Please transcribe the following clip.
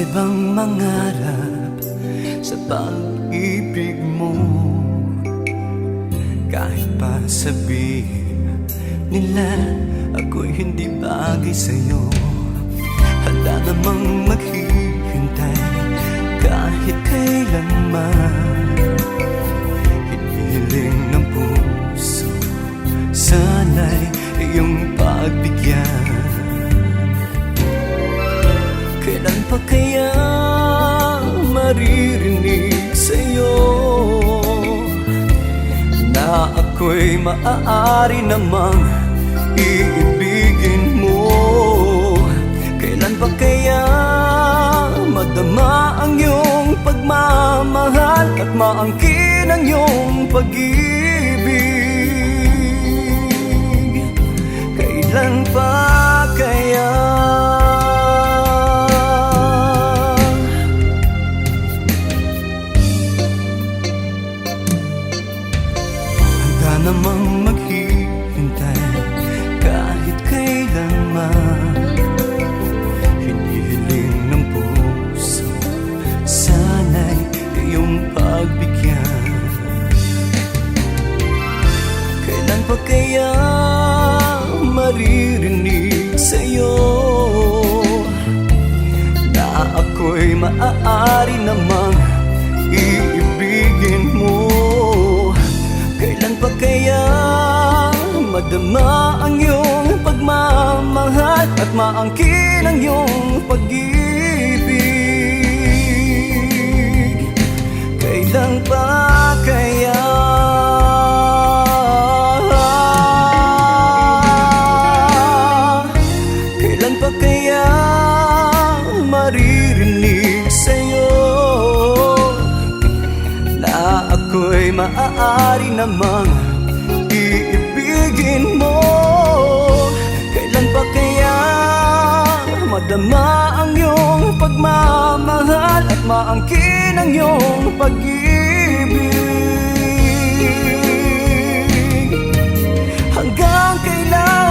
Pwede bang mangarap sa pag-ibig mo? Kahit pa sabihin nila ako'y hindi bagay sa'yo, handa namang maghihintay kahit kailanman. Hinihiling ng puso, sana'y iyong pagbigyan. Kailan pa kaya maririnig sa'yo na ako'y maaari namang iibigin mo? Kailan pa kaya madama ang iyong pagmamahal at maangkin ang iyong pag-ibig? Kailan pa kaya? Namang maghihintay kahit kailanman. Hinihiling ng puso, sana'y iyong pagbigyan. Kailan pa kaya maririnig sa'yo na ako'y maaari namang iibigin mo? Kailan pa kaya madama ang iyong pagmamahal at maangkin ang iyong pag-ibig? Kailan pa kaya? Kailan pa kaya maririnig sa'yo na ako'y maaari namang iibigin mo? Kailan pa kaya madama ang iyong pagmamahal at maangkin ang iyong pag-ibig? Hanggang kailan